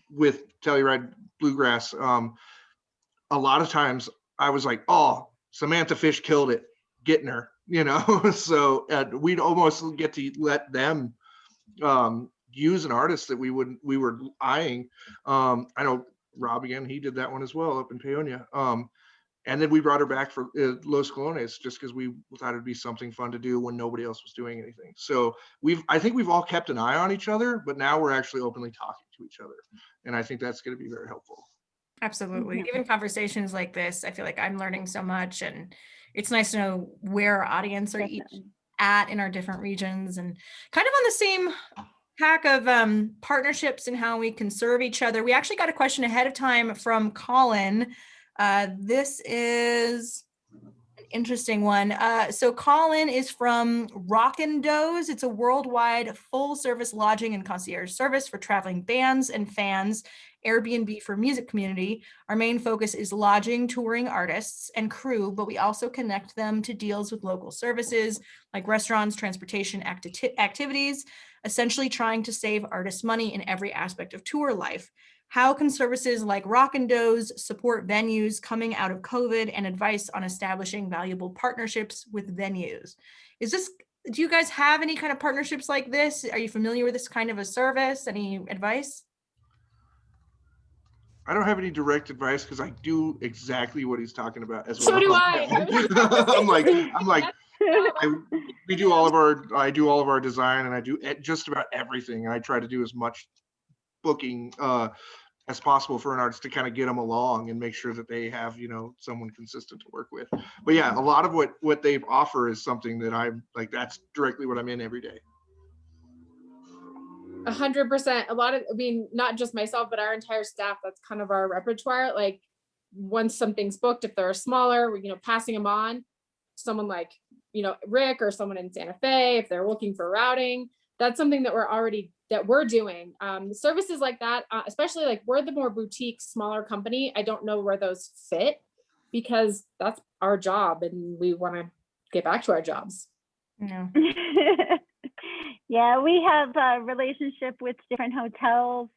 With Telluride Bluegrass, a lot of times I was like, oh, Samantha Fish killed it, getting her, so we'd almost get to let them use an artist that we were eyeing. I know Rob, again, he did that one as well up in Paonia. And then we brought her back for Los Colones just because we thought it'd be something fun to do when nobody else was doing anything. So I think we've all kept an eye on each other, but now we're actually openly talking to each other. And I think that's going to be very helpful. Absolutely. Even conversations like this, I feel like I'm learning so much, and it's nice to know where our audience are each at in our different regions, and kind of on the same pack of partnerships and how we can serve each other. We actually got a question ahead of time from Colin. This is an interesting one. So Colin is from Rockin' Doze. It's a worldwide full service lodging and concierge service for traveling bands and fans, Airbnb for music community. Our main focus is lodging, touring artists and crew, but we also connect them to deals with local services like restaurants, transportation, activities, essentially trying to save artists money in every aspect of tour life. How can services like Rockin' Doze support venues coming out of COVID, and advice on establishing valuable partnerships with venues? Do you guys have any kind of partnerships like this? Are you familiar with this kind of a service? Any advice? I don't have any direct advice because I do exactly what he's talking about as well. So do I. I'm like, We do all of our, I do all of our design, and I do just about everything. I try to do as much booking as possible for an artist to kind of get them along and make sure that they have, you know, someone consistent to work with. But yeah, a lot of what they offer is something that I'm like, that's directly what I'm in every day. 100%. A lot of, I mean, not just myself, but our entire staff, that's kind of our repertoire. Like once something's booked, if they're smaller, you know, passing them on, someone like, you know, Rick or someone in Santa Fe, if they're looking for routing, that's something that we're doing. Services like that, especially like we're the more boutique, smaller company. I don't know where those fit because that's our job and we want to get back to our jobs. Yeah. Yeah, we have a relationship with different hotels.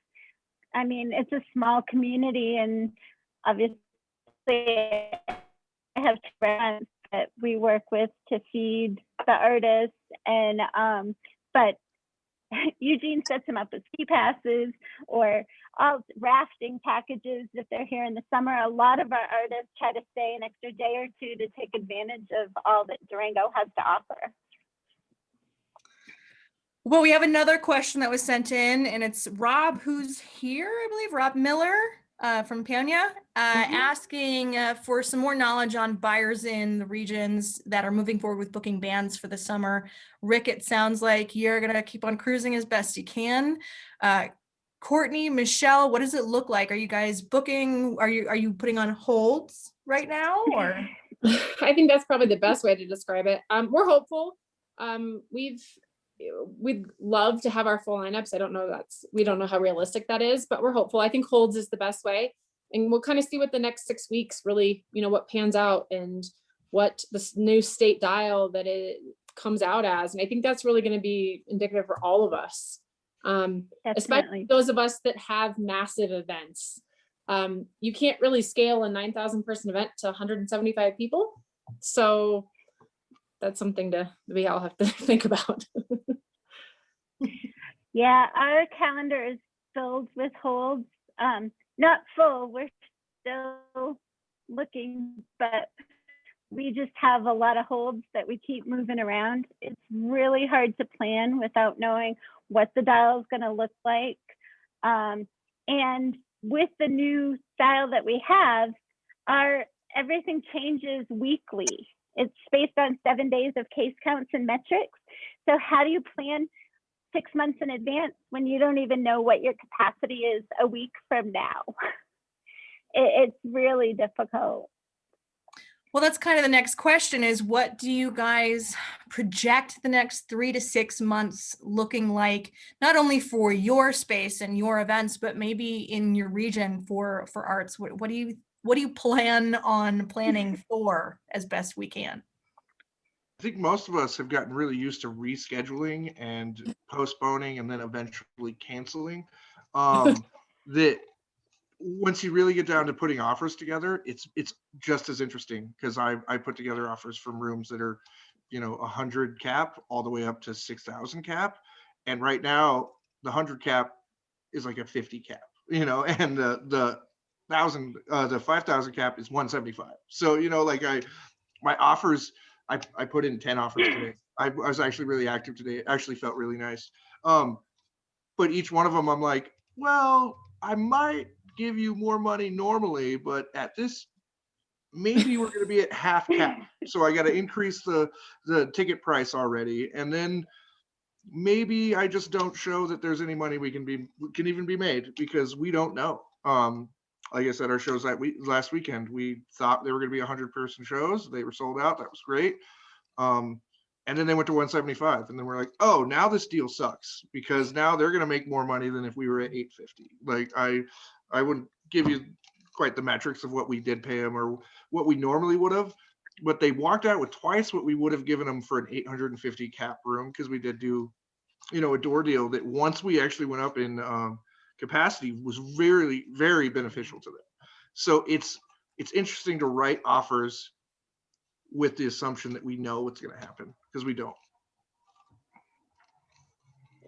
I mean, it's a small community, and obviously I have friends that we work with to feed the artists, and but Eugene sets them up with ski passes or all rafting packages if they're here in the summer. A lot of our artists try to stay an extra day or two to take advantage of all that Durango has to offer. Well, we have another question that was sent in, and it's Rob, who's here, I believe, Rob Miller from Peonia, asking for some more knowledge on buyers in the regions that are moving forward with booking bands for the summer. Rick, it sounds like you're going to keep on cruising as best you can. Courtney, Michele, what does it look like? Are you guys booking? Are you putting on holds right now? Or I think that's probably the best way to describe it. We're hopeful. We'd love to have our full lineups. We don't know how realistic that is, but we're hopeful. I think holds is the best way. And we'll kind of see what the next 6 weeks really, you know, what pans out and what this new state dial that it comes out as. And I think that's really going to be indicative for all of us. Especially those of us that have massive events. You can't really scale a 9,000 person event to 175 people. So that's something we all have to think about. Yeah, our calendar is filled with holds. Not full, we're still looking, but we just have a lot of holds that we keep moving around. It's really hard to plan without knowing what the dial is going to look like. And with the new style that we have, everything changes weekly. It's based on 7 days of case counts and metrics. So how do you plan 6 months in advance when you don't even know what your capacity is a week from now? It's really difficult. well, that's kind of the next question is, what do you guys project the next 3 to 6 months looking like, not only for your space and your events, but maybe in your region for arts? What do you plan on planning for as best we can? I think most of us have gotten really used to rescheduling and postponing and then eventually canceling. That once you really get down to putting offers together, it's just as interesting, because I put together offers from rooms that are, 100 cap all the way up to 6,000 cap. And right now the 100 cap is like a 50 cap, and the 5,000 cap is 175. So, my offers, I put in 10 offers today. I was actually really active today. It actually felt really nice. But each one of them, I'm like, well, I might give you more money normally, but at this, maybe we're going to be at half cap. So I got to increase the ticket price already. And then maybe I just don't show that there's any money we can even be made, because we don't know. Like I said, our shows last weekend, we thought they were going to be 100-person shows. They were sold out. That was great. And then they went to 175, and then we're like, oh, now this deal sucks, because now they're going to make more money than if we were at 850. Like I wouldn't give you quite the metrics of what we did pay them or what we normally would have, but they walked out with twice what we would have given them for an 850 cap room, because we did do, a door deal that once we actually went up in capacity was very, very beneficial to them. So it's interesting to write offers with the assumption that we know what's going to happen, because we don't.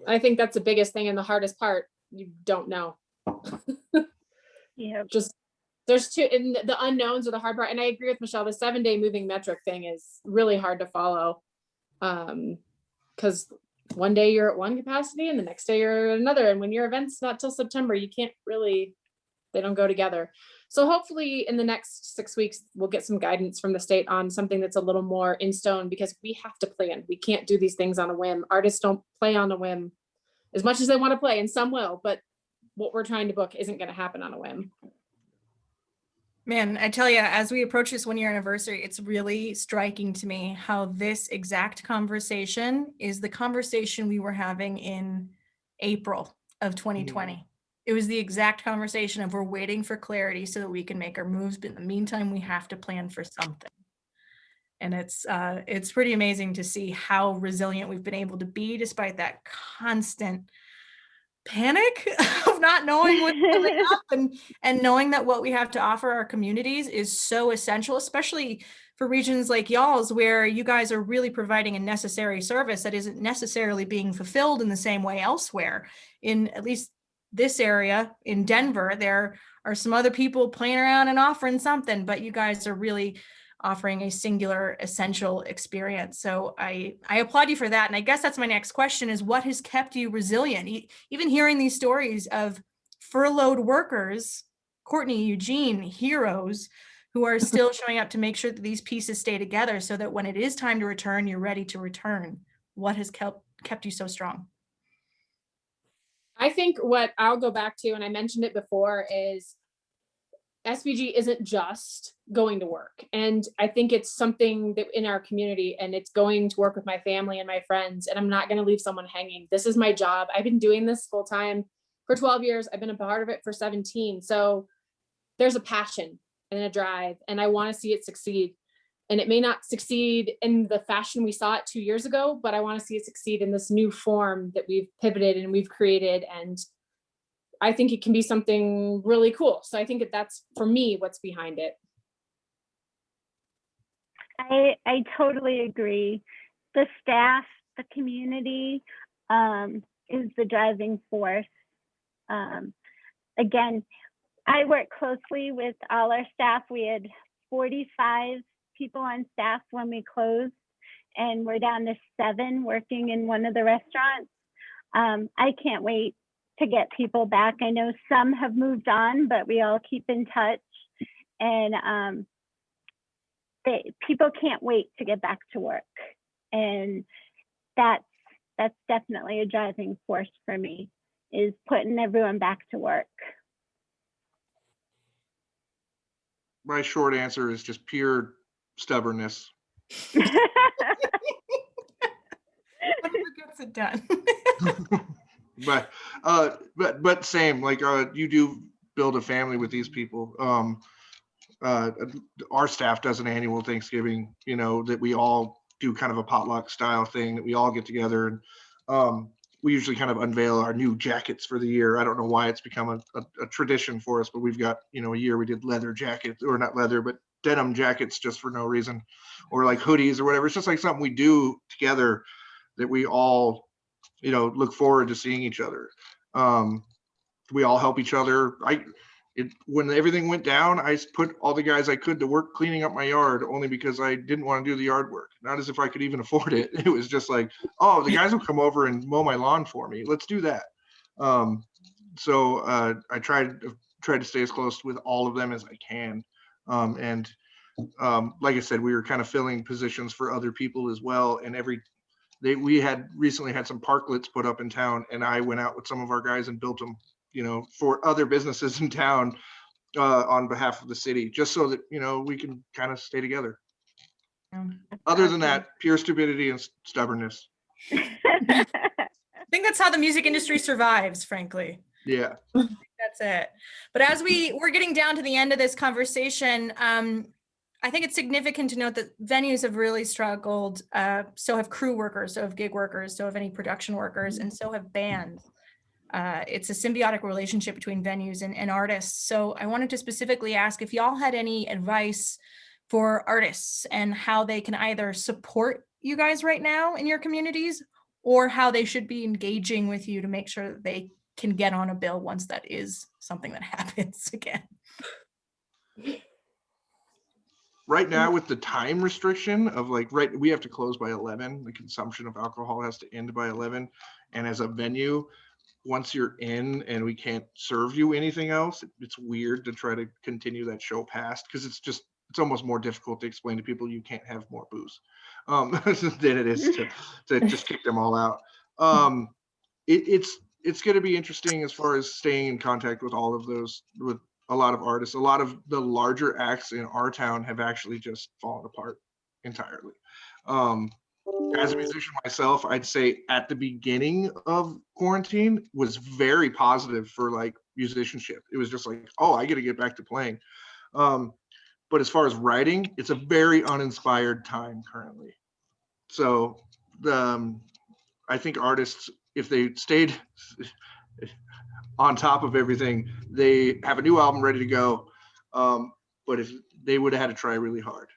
I think that's the biggest thing and the hardest part. You don't know. Yeah. Just there's the unknowns are the hard part. And I agree with Michele, the 7-day moving metric thing is really hard to follow. Because one day you're at one capacity and the next day you're at another. And when your event's not till September, you can't really, they don't go together. So hopefully in the next 6 weeks, we'll get some guidance from the state on something that's a little more in stone, because we have to plan. We can't do these things on a whim. Artists don't play on a whim as much as they want to play, and some will, but what we're trying to book isn't going to happen on a whim. Man, I tell you, as we approach this 1 year anniversary, it's really striking to me how this exact conversation is the conversation we were having in April of 2020. It was the exact conversation of we're waiting for clarity so that we can make our moves, but in the meantime, we have to plan for something. And it's pretty amazing to see how resilient we've been able to be despite that constant panic of not knowing what's coming up, and knowing that what we have to offer our communities is so essential, especially for regions like y'all's, where you guys are really providing a necessary service that isn't necessarily being fulfilled in the same way elsewhere. In at least this area in Denver, there are some other people playing around and offering something, but you guys are really offering a singular essential experience. So I applaud you for that. And I guess that's my next question, is what has kept you resilient? Even hearing these stories of furloughed workers, Courtney, Eugene, heroes who are still showing up to make sure that these pieces stay together so that when it is time to return, you're ready to return. What has kept you so strong? I think what I'll go back to, and I mentioned it before, is SVG isn't just going to work. And I think it's something that in our community, and it's going to work with my family and my friends, and I'm not going to leave someone hanging. This is my job. I've been doing this full time for 12 years. I've been a part of it for 17. So there's a passion and a drive, and I want to see it succeed. And it may not succeed in the fashion we saw it 2 years ago, but I want to see it succeed in this new form that we've pivoted and we've created. And I think it can be something really cool. So I think that's, for me, what's behind it. I totally agree. The staff, the community is the driving force. Again, I work closely with all our staff. We had 45 people on staff when we closed, and we're down to 7 working in one of the restaurants. I can't wait to get people back. I know some have moved on, but we all keep in touch, and people can't wait to get back to work. And that's definitely a driving force for me, is putting everyone back to work. My short answer is just pure stubbornness. Whatever gets it done. But same, like you do build a family with these people. Our staff does an annual Thanksgiving, that we all do kind of a potluck style thing, that we all get together, and we usually kind of unveil our new jackets for the year. I don't know why it's become a tradition for us, but we've got, a year we did leather jackets, or not leather, but denim jackets just for no reason, or like hoodies or whatever. It's just like something we do together that we all, look forward to seeing each other. We all help each other. When everything went down, I put all the guys I could to work cleaning up my yard, only because I didn't want to do the yard work. Not as if I could even afford it. It was just like, oh, the guys will come over and mow my lawn for me. Let's do that. So I tried to stay as close with all of them as I can. And like I said, we were kind of filling positions for other people as well. And we had recently had some parklets put up in town, and I went out with some of our guys and built them, for other businesses in town on behalf of the city, just so that, we can kind of stay together. Other than that, pure stupidity and stubbornness. I think that's how the music industry survives, frankly. Yeah. That's it. But as we're getting down to the end of this conversation, I think it's significant to note that venues have really struggled. So have crew workers, so have gig workers, so have any production workers, and so have bands. It's a symbiotic relationship between venues and artists. So I wanted to specifically ask if y'all had any advice for artists and how they can either support you guys right now in your communities, or how they should be engaging with you to make sure that they can get on a bill once that is something that happens again. right now with the time restriction of like, we have to close by 11. The consumption of alcohol has to end by 11. And as a venue, once you're in and we can't serve you anything else, it's weird to try to continue that show past, because it's almost more difficult to explain to people you can't have more booze than it is to just kick them all out. It's going to be interesting as far as staying in contact with all of those, with a lot of artists. A lot of the larger acts in our town have actually just fallen apart entirely. As a musician myself, I'd say at the beginning of quarantine was very positive for like musicianship. It was just like, oh, I got to get back to playing. But as far as writing, it's a very uninspired time currently. So I think artists, if they stayed on top of everything, they have a new album ready to go. But if they would have had to try really hard,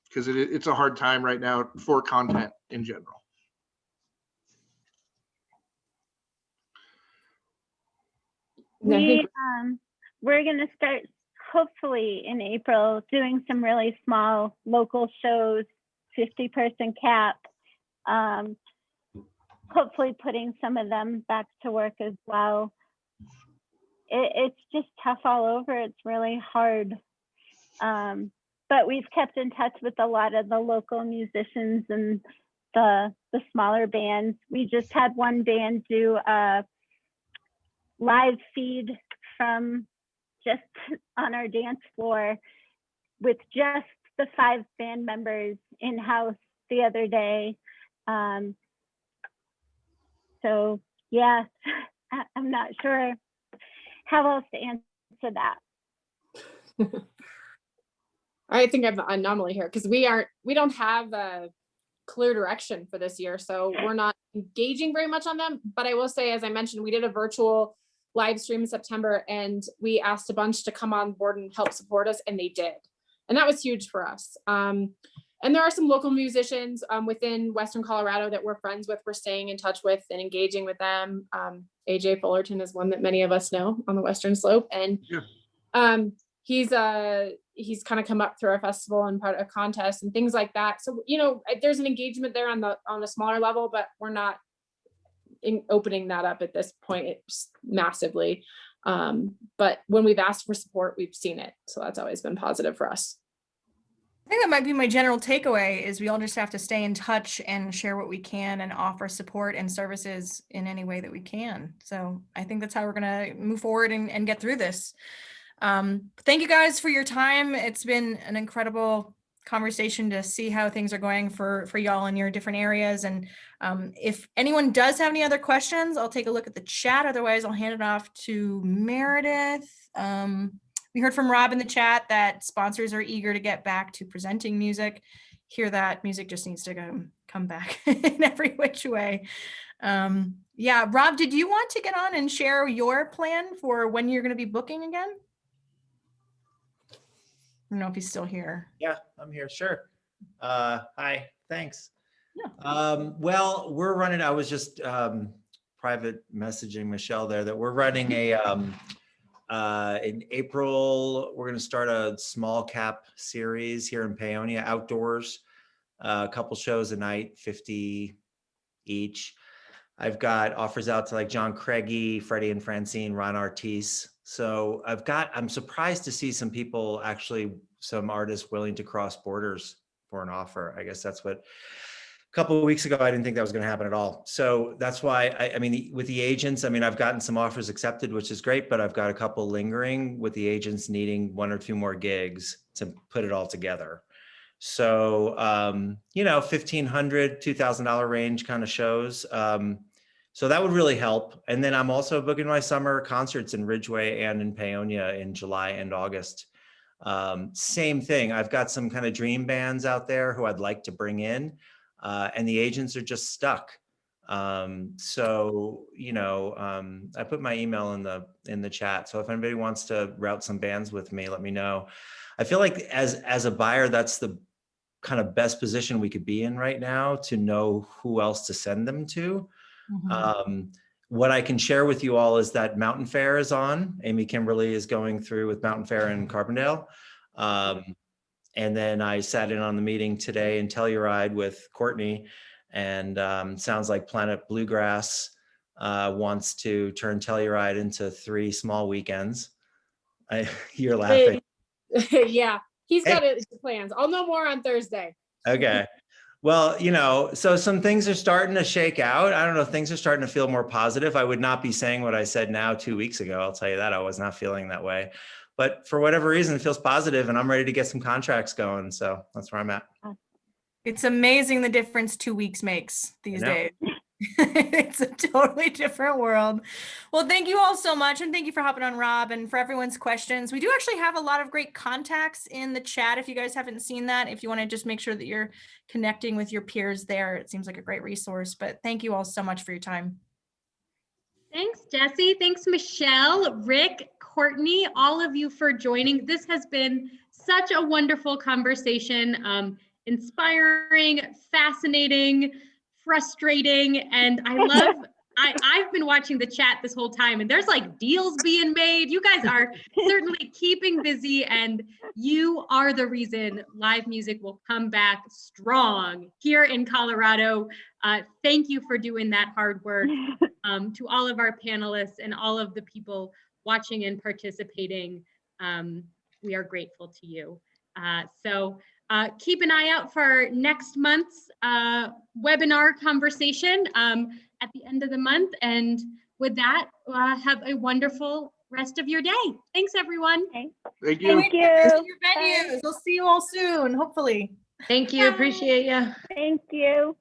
because it's a hard time right now for content in general. We're going to start hopefully in April doing some really small local shows, 50-person cap. Hopefully putting some of them back to work as well. It's just tough all over. It's really hard. But we've kept in touch with a lot of the local musicians and the smaller bands. We just had one band do a live feed from just on our dance floor with just the 5 band members in-house the other day. So yeah, I'm not sure how else to answer that. I think I'm anomaly here because we don't have a clear direction for this year. So we're not engaging very much on them. But I will say, as I mentioned, we did a virtual live stream in September and we asked a bunch to come on board and help support us, and they did. And that was huge for us. And there are some local musicians within Western Colorado that we're friends with, we're staying in touch with and engaging with them. AJ Fullerton is one that many of us know on the Western Slope. And he's kind of come up through our festival and part of a contest and things like that. So, you know, there's an engagement there on a smaller level, but we're not opening that up at this point. It's massively. But when we've asked for support, we've seen it. So that's always been positive for us. I think that might be my general takeaway is we all just have to stay in touch and share what we can and offer support and services in any way that we can. So I think that's how we're going to move forward and get through this. Thank you guys for your time. It's been an incredible conversation to see how things are going for y'all in your different areas. And if anyone does have any other questions, I'll take a look at the chat. Otherwise, I'll hand it off to Meredith. We heard from Rob in the chat that sponsors are eager to get back to presenting music. Hear that music just needs to come back in every which way. Yeah, Rob, did you want to get on and share your plan for when you're going to be booking again? I don't know if he's still here. Yeah, I'm here. Sure. Hi, thanks. Yeah. Well, we're running, I was just private messaging Michele there that we're running in April, we're going to start a small cap series here in Paonia, outdoors, a couple shows a night, 50 each. I've got offers out to like John Craigie, Freddie and Francine, Ron Artis. So I'm surprised to see some people, actually some artists willing to cross borders for an offer. I guess that's what, a couple of weeks ago, I didn't think that was going to happen at all. So that's why, I mean, with the agents, I mean, I've gotten some offers accepted, which is great, but I've got a couple lingering with the agents needing 1 or 2 more gigs to put it all together. So, you know, $1,500, $2,000 range kind of shows. So that would really help. And then I'm also booking my summer concerts in Ridgeway and in Paonia in July and August. Same thing. I've got some kind of dream bands out there who I'd like to bring in. And the agents are just stuck. So, you know, I put my email in the chat. So if anybody wants to route some bands with me, let me know. I feel like as a buyer, that's the kind of best position we could be in right now to know who else to send them to. Mm-hmm. What I can share with you all is that Mountain Fair is on. Amy Kimberly is going through with Mountain Fair in Carbondale. And then I sat in on the meeting today in Telluride with Courtney, and sounds like Planet Bluegrass wants to turn Telluride into 3 small weekends. You're laughing. Yeah, he's got plans. I'll know more on Thursday. Okay. Well, so some things are starting to shake out. I don't know, things are starting to feel more positive. I would not be saying what I said now 2 weeks ago. I'll tell you that. I was not feeling that way. But for whatever reason, it feels positive, and I'm ready to get some contracts going. So that's where I'm at. It's amazing the difference 2 weeks makes these days. It's a totally different world. Well, thank you all so much. And thank you for hopping on, Rob, and for everyone's questions. We do actually have a lot of great contacts in the chat. If you guys haven't seen that, if you want to just make sure that you're connecting with your peers there, it seems like a great resource. But thank you all so much for your time. Thanks, Jessi. Thanks, Michelle, Rick, Courtney, all of you for joining. This has been such a wonderful conversation, inspiring, fascinating, frustrating, and I love, I've been watching the chat this whole time, and there's like deals being made. You guys are certainly keeping busy, and you are the reason live music will come back strong here in Colorado. Thank you for doing that hard work. To all of our panelists and all of the people watching and participating, we are grateful to you. So keep an eye out for next month's webinar conversation at the end of the month. And with that, have a wonderful rest of your day. Thanks, everyone. Thank Thank you. you. Your venues. We'll see you all soon, hopefully. Thank you. Appreciate you. Thank you.